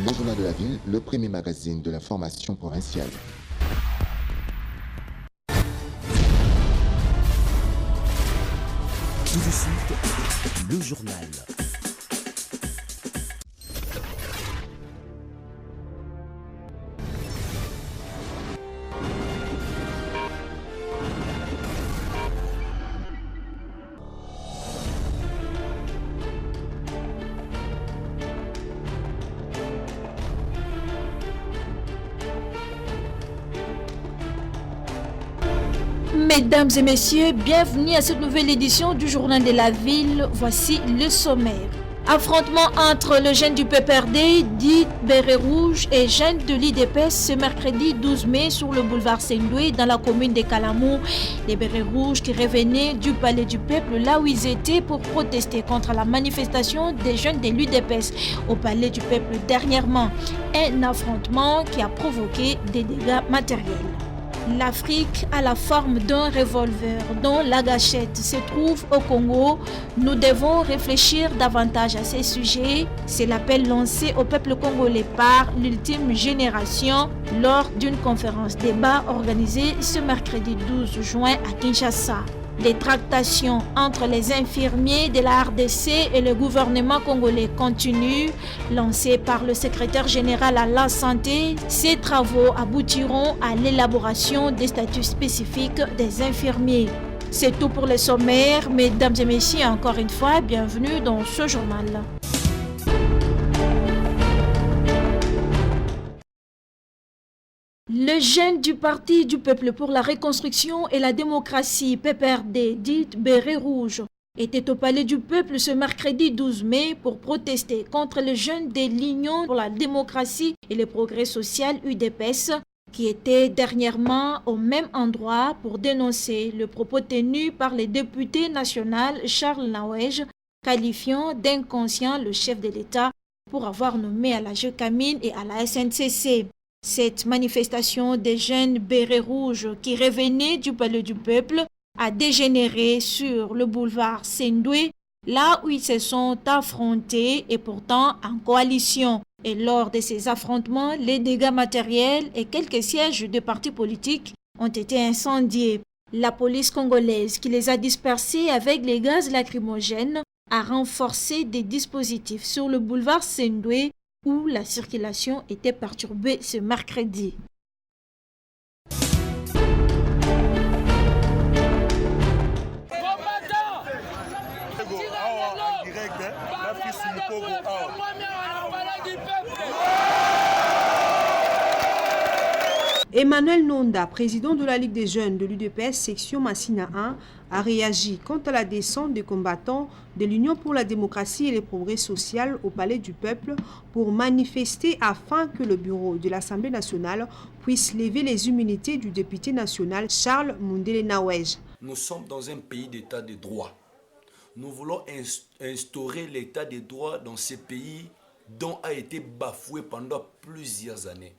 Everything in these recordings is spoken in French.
Le journal de la ville, le premier magazine de l'information provinciale. Tout de suite, le journal. Mesdames et messieurs, bienvenue à cette nouvelle édition du Journal de la Ville. Voici le sommaire. Affrontement entre le jeune du PPRD, dit Béret Rouge, et jeune de l'IDPS ce mercredi 12 mai sur le boulevard Sendoué dans la commune de Kalamou. Les Bérets Rouges qui revenaient du Palais du Peuple là où ils étaient pour protester contre la manifestation des jeunes de l'UDPS au Palais du Peuple dernièrement. Un affrontement qui a provoqué des dégâts matériels. L'Afrique a la forme d'un revolver dont la gâchette se trouve au Congo. Nous devons réfléchir davantage à ces sujets. C'est l'appel lancé au peuple congolais par l'ultime génération lors d'une conférence débat organisée ce mercredi 12 juin à Kinshasa. Les tractations entre les infirmiers de la RDC et le gouvernement congolais continuent. Lancés par le secrétaire général à la santé, ces travaux aboutiront à l'élaboration des statuts spécifiques des infirmiers. C'est tout pour les sommaires. Mesdames et messieurs, encore une fois, bienvenue dans ce journal. Le jeune du Parti du Peuple pour la Reconstruction et la Démocratie, PPRD, dit Béret Rouge, était au Palais du Peuple ce mercredi 12 mai pour protester contre les jeunes de l'Union pour la démocratie et le progrès social UDPS qui étaient dernièrement au même endroit pour dénoncer le propos tenu par le député national Charles Naouej, qualifiant d'inconscient le chef de l'État pour avoir nommé à la Gécamine et à la SNCC. Cette manifestation des jeunes bérets rouges qui revenaient du Palais du Peuple a dégénéré sur le boulevard Sendoué, là où ils se sont affrontés et pourtant en coalition. Et lors de ces affrontements, les dégâts matériels et quelques sièges de partis politiques ont été incendiés. La police congolaise qui les a dispersés avec les gaz lacrymogènes a renforcé des dispositifs sur le boulevard Sendoué où la circulation était perturbée ce mercredi. Emmanuel Nonda, président de la Ligue des jeunes de l'UDPS section Massina 1, a réagi quant à la descente des combattants de l'Union pour la démocratie et le progrès social au Palais du Peuple pour manifester afin que le bureau de l'Assemblée nationale puisse lever les immunités du député national Charles Mundele Naouej. Nous sommes dans un pays d'état de droit. Nous voulons instaurer l'état de droit dans ce pays dont a été bafoué pendant plusieurs années.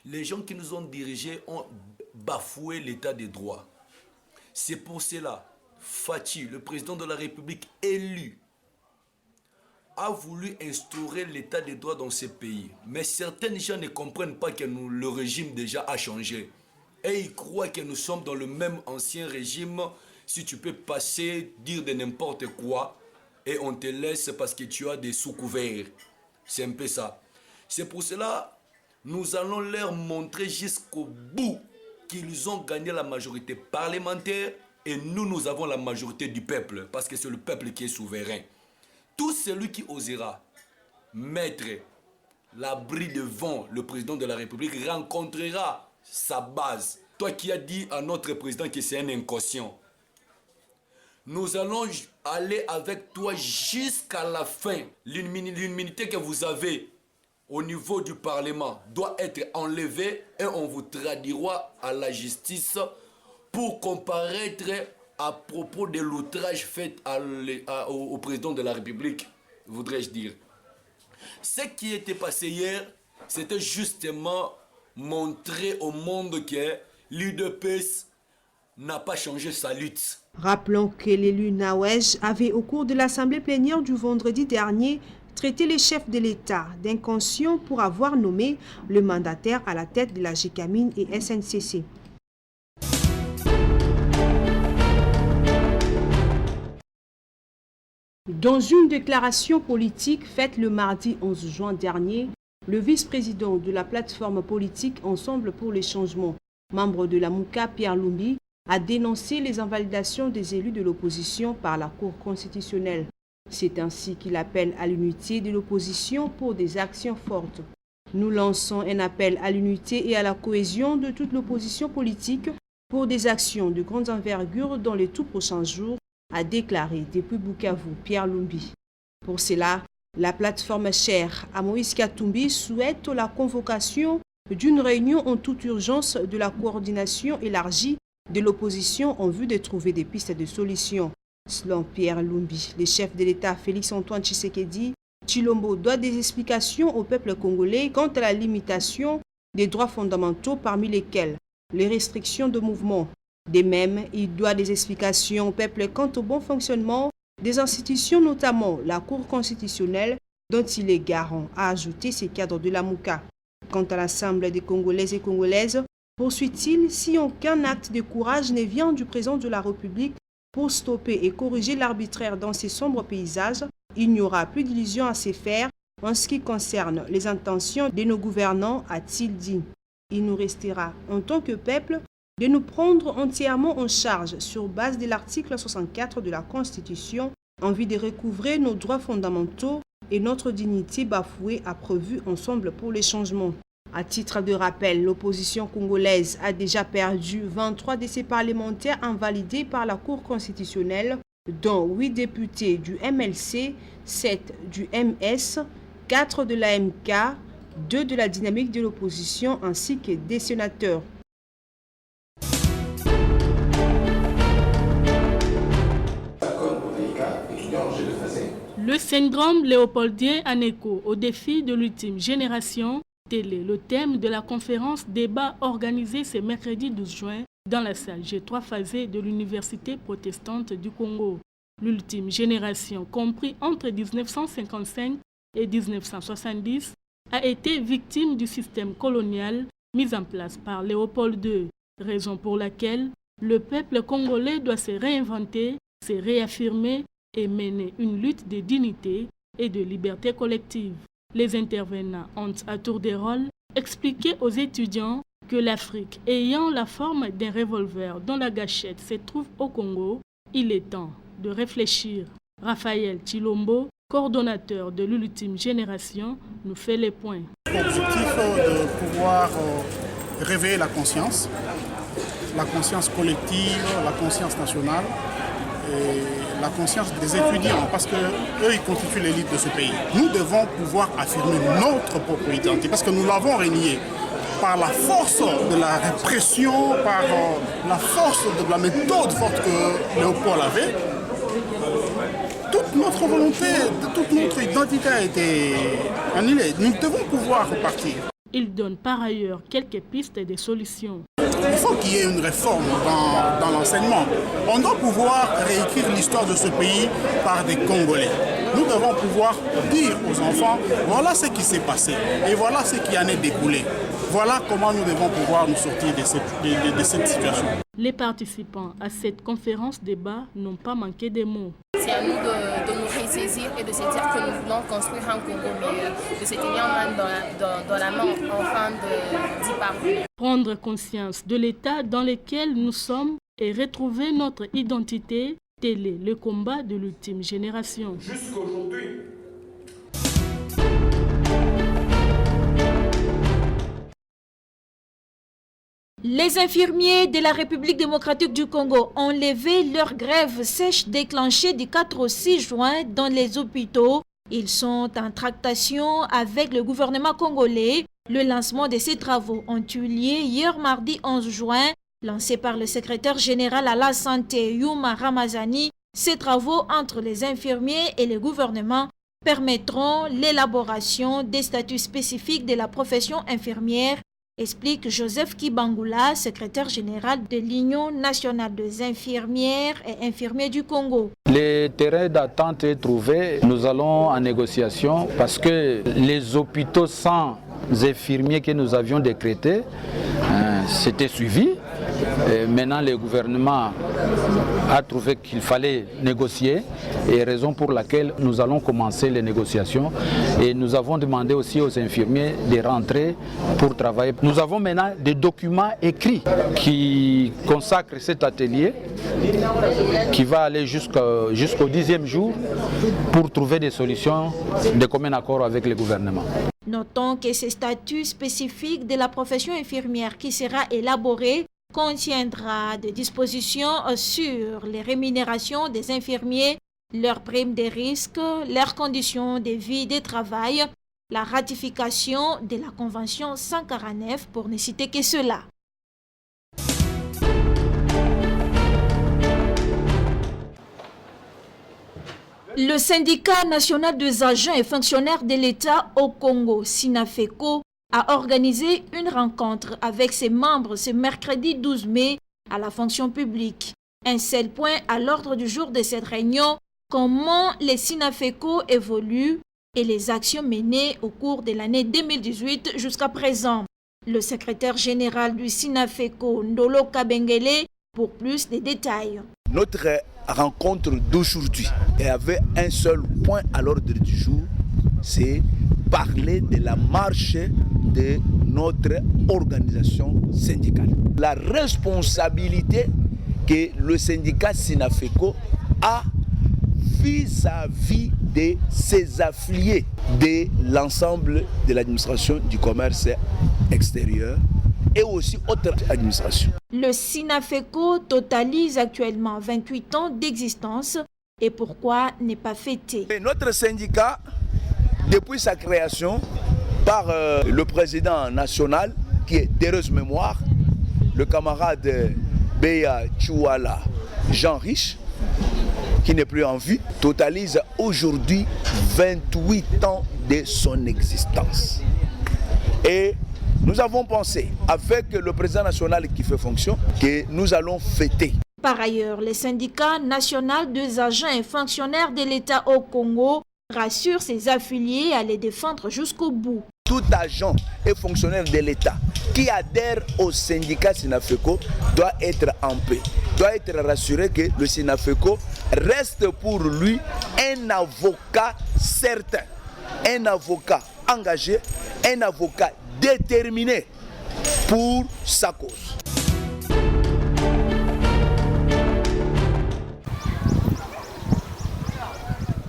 Les gens qui nous ont dirigés ont bafoué l'état de droit. C'est pour cela, Fathi, le président de la République élu, a voulu instaurer l'état de droit dans ce pays. Mais certains gens ne comprennent pas que le régime déjà a changé. Et ils croient que nous sommes dans le même ancien régime. Si tu peux passer, dire de n'importe quoi, et on te laisse parce que tu as des sous-couverts. C'est un peu ça. C'est pour cela nous allons leur montrer jusqu'au bout qu'ils ont gagné la majorité parlementaire et nous avons la majorité du peuple parce que c'est le peuple qui est souverain. Tout celui qui osera mettre l'abri devant le président de la République rencontrera sa base. Toi qui as dit à notre président que c'est un inconscient, nous allons aller avec toi jusqu'à la fin. L'immunité que vous avez au niveau du Parlement doit être enlevée et on vous traduira à la justice pour comparaître à propos de l'outrage fait au président de la République, voudrais-je dire. Ce qui était passé hier, c'était justement montrer au monde que l'UDPS n'a pas changé sa lutte. Rappelons que l'élu Naouej avait au cours de l'assemblée plénière du vendredi dernier traité les chefs de l'État d'inconscients pour avoir nommé le mandataire à la tête de la GECAMINE et SNCC. Dans une déclaration politique faite le mardi 11 juin dernier, le vice-président de la plateforme politique Ensemble pour les changements, membre de la MOUCA, Pierre Lumbi, a dénoncé les invalidations des élus de l'opposition par la Cour constitutionnelle. C'est ainsi qu'il appelle à l'unité de l'opposition pour des actions fortes. Nous lançons un appel à l'unité et à la cohésion de toute l'opposition politique pour des actions de grande envergure dans les tout prochains jours, a déclaré depuis Bukavu Pierre Lumbi. Pour cela, la plateforme chère à Moïse Katumbi souhaite la convocation d'une réunion en toute urgence de la coordination élargie de l'opposition en vue de trouver des pistes de solutions. Selon Pierre Lumbi, le chef de l'État Félix-Antoine Tshisekedi Tshilombo doit des explications au peuple congolais quant à la limitation des droits fondamentaux parmi lesquels les restrictions de mouvement. De même, il doit des explications au peuple quant au bon fonctionnement des institutions, notamment la Cour constitutionnelle, dont il est garant, a ajouté ces cadres de la MOUCA. Quant à l'Assemblée des Congolaises et Congolaises, poursuit-il, si aucun acte de courage ne vient du président de la République pour stopper et corriger l'arbitraire dans ces sombres paysages, il n'y aura plus d'illusions à se faire en ce qui concerne les intentions de nos gouvernants, a-t-il dit. Il nous restera, en tant que peuple, de nous prendre entièrement en charge sur base de l'article 64 de la Constitution en vue de recouvrer nos droits fondamentaux et notre dignité bafouée, a prévu Ensemble pour les changements. À titre de rappel, l'opposition congolaise a déjà perdu 23 de ses parlementaires invalidés par la Cour constitutionnelle, dont 8 députés du MLC, 7 du MS, 4 de l'AMK, 2 de la dynamique de l'opposition ainsi que des sénateurs. Le syndrome léopoldien en écho au défi de l'ultime génération, tel est le thème de la conférence débat organisée ce mercredi 12 juin dans la salle G3 phasée de l'Université protestante du Congo. L'ultime génération, compris entre 1955 et 1970, a été victime du système colonial mis en place par Léopold II, raison pour laquelle le peuple congolais doit se réinventer, se réaffirmer et mener une lutte de dignité et de liberté collective. Les intervenants ont à tour de rôle expliqué aux étudiants que l'Afrique ayant la forme d'un revolver dont la gâchette se trouve au Congo, il est temps de réfléchir. Raphaël Tshilombo, coordonnateur de l'ultime génération, nous fait les points. L'objectif de pouvoir réveiller la conscience collective, la conscience nationale et la conscience des étudiants, parce qu'eux, ils constituent l'élite de ce pays. Nous devons pouvoir affirmer notre propre identité, parce que nous l'avons reniée par la force de la répression, par la force de la méthode forte que Léopold avait. Toute notre volonté, toute notre identité a été annulée. Nous devons pouvoir repartir. Il donne par ailleurs quelques pistes de solutions. Il faut qu'il y ait une réforme dans l'enseignement. On doit pouvoir réécrire l'histoire de ce pays par des Congolais. Nous devons pouvoir dire aux enfants, voilà ce qui s'est passé et voilà ce qui en est découlé. Voilà comment nous devons pouvoir nous sortir de cette situation. Les participants à cette conférence débat n'ont pas manqué de mots. C'est à nous de nous ressaisir et de se dire que nous voulons construire un Congo meilleur, de se tenir main dans la main afin d'y parvenir. Prendre conscience de l'état dans lequel nous sommes et retrouver notre identité, tel est le combat de l'ultime génération. Jusqu'aujourd'hui, Les infirmiers de la République démocratique du Congo ont levé leur grève sèche déclenchée du 4 au 6 juin dans les hôpitaux. Ils sont en tractation avec le gouvernement congolais. Le lancement de ces travaux ont eu lieu hier mardi 11 juin, lancé par le secrétaire général à la santé Yuma Ramazani. Ces travaux entre les infirmiers et le gouvernement permettront l'élaboration des statuts spécifiques de la profession infirmière explique Joseph Kibangula, secrétaire général de l'Union nationale des infirmières et infirmiers du Congo. Le terrain d'attente est trouvé. Nous allons en négociation parce que les hôpitaux sans infirmiers que nous avions décrétés, c'était suivi. Et maintenant, le gouvernement a trouvé qu'il fallait négocier, et raison pour laquelle nous allons commencer les négociations. Et nous avons demandé aussi aux infirmiers de rentrer pour travailler. Nous avons maintenant des documents écrits qui consacrent cet atelier, qui va aller jusqu'au 10e jour pour trouver des solutions de commun accord avec le gouvernement. Notons que ce statut spécifique de la profession infirmière qui sera élaboré contiendra des dispositions sur les rémunérations des infirmiers, leurs primes de risque, leurs conditions de vie et de travail, la ratification de la Convention 149 pour ne citer que cela. Le syndicat national des agents et fonctionnaires de l'État au Congo, SINAFECO, a organisé une rencontre avec ses membres ce mercredi 12 mai à la fonction publique. Un seul point à l'ordre du jour de cette réunion, comment les SINAFECO évoluent et les actions menées au cours de l'année 2018 jusqu'à présent. Le secrétaire général du SINAFECO, Ndolo Kabengele, pour plus de détails. Notre rencontre d'aujourd'hui avait un seul point à l'ordre du jour, c'est parler de la marche de notre organisation syndicale. La responsabilité que le syndicat SINAFECO a vis-à-vis de ses affiliés de l'ensemble de l'administration du commerce extérieur et aussi autres administrations. Le SINAFECO totalise actuellement 28 ans d'existence et pourquoi n'est pas fêté? Et notre syndicat, depuis sa création par le président national, qui est d'heureuse mémoire, le camarade Beya Chouala Jean Riche, qui n'est plus en vie, totalise aujourd'hui 28 ans de son existence. Et nous avons pensé, avec le président national qui fait fonction, que nous allons fêter. Par ailleurs, le syndicat national des agents et fonctionnaires de l'État au Congo rassure ses affiliés à les défendre jusqu'au bout. Tout agent et fonctionnaire de l'État qui adhère au syndicat SINAFECO doit être en paix, doit être rassuré que le SINAFECO reste pour lui un avocat certain, un avocat engagé, un avocat déterminé pour sa cause.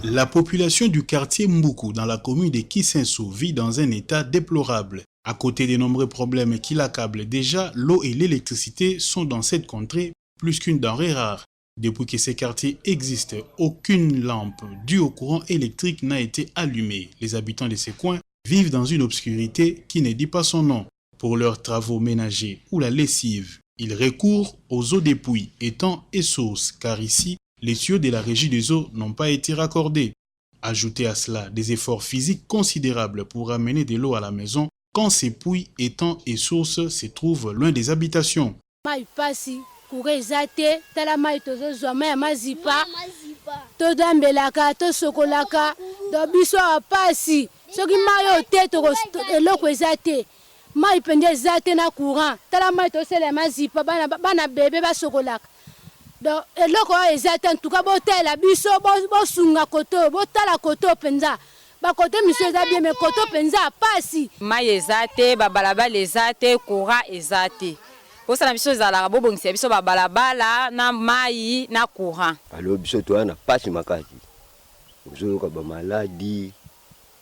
La population du quartier Mboukou dans la commune de Kisenso vit dans un état déplorable. À côté des nombreux problèmes qui l'accablent déjà, l'eau et l'électricité sont dans cette contrée plus qu'une denrée rare. Depuis que ces quartiers existent, aucune lampe due au courant électrique n'a été allumée. Les habitants de ces coins vivent dans une obscurité qui ne dit pas son nom. Pour leurs travaux ménagers ou la lessive, ils recourent aux eaux des puits, étangs et sources, car ici, les tuyaux de la régie des eaux n'ont pas été raccordés. Ajoutez à cela des efforts physiques considérables pour ramener de l'eau à la maison quand ces puits, étangs et sources se trouvent loin des habitations. Mai pende zate na courant tala mai to sele mazipa bana bebe ba sokolaka donc eloko ezate en tout cas botela biso bo sunga koto botala koto penza ba kote miso eza bien mais koto penza pasi mai ezate ba balabala ezate courant ezate osala biso ezala bo bongisa biso ba balabala na mai na courant alo biso to na pasi makati ozoyoka ba maladie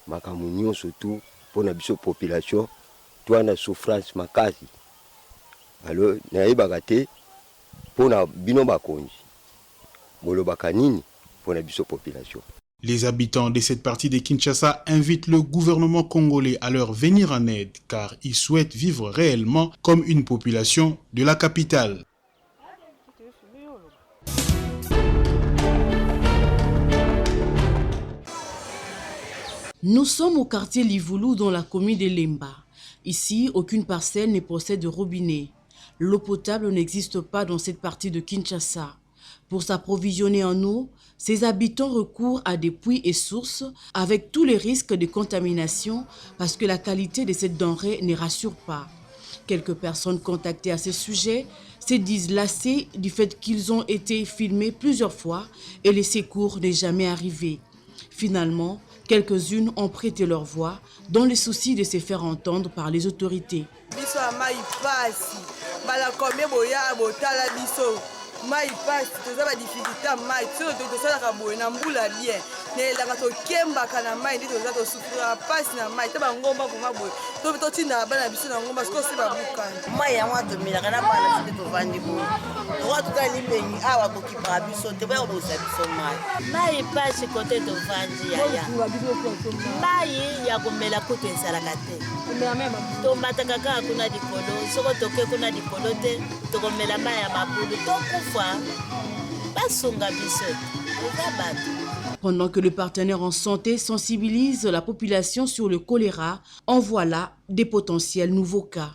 makamunyo surtout pour na biso population toi na souffrance makasi alors naibaka te pona bino bakonzi bolobaka nini pona biso population. Les habitants de cette partie de Kinshasa invitent le gouvernement congolais à leur venir en aide car ils souhaitent vivre réellement comme une population de la capitale. Nous sommes au quartier Livoulou dans la commune de Lemba. Ici, aucune parcelle ne possède de robinet. L'eau potable n'existe pas dans cette partie de Kinshasa. Pour s'approvisionner en eau, ces habitants recourent à des puits et sources avec tous les risques de contamination parce que la qualité de cette denrée ne rassure pas. Quelques personnes contactées à ce sujet se disent lassées du fait qu'ils ont été filmés plusieurs fois et les secours n'est jamais arrivé. Finalement, quelques-unes ont prêté leur voix dans le souci de se faire entendre par les autorités. mai pasi toza badifficulté ya mai soki tosalaka boye na mbula bien nelanga tokembaka na mai nde toza tosufraka pasi na mai te bangomba koma boye totindaka bana biso na ngomba soki osi babukani mai yango atomelaka na bana biso nde tovandi boye owa totali mbengi awa kokipaka biso te boya kobongisa biso mai pasi kote tovandi yaya mai ya komela kutu esalaka te tomataka kaka kuna likolo soko toke kuna likolo te tokomela mai ya mabulu tokufa basunga biso eza bato. Pendant que le partenaire en santé sensibilise la population sur le choléra, en voilà des potentiels nouveaux cas.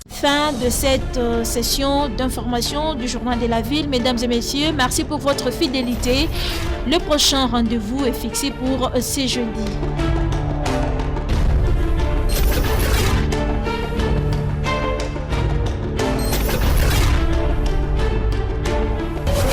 Fin de cette session d'information du Journal de la Ville. Mesdames et messieurs, merci pour votre fidélité. Le prochain rendez-vous est fixé pour ce jeudi.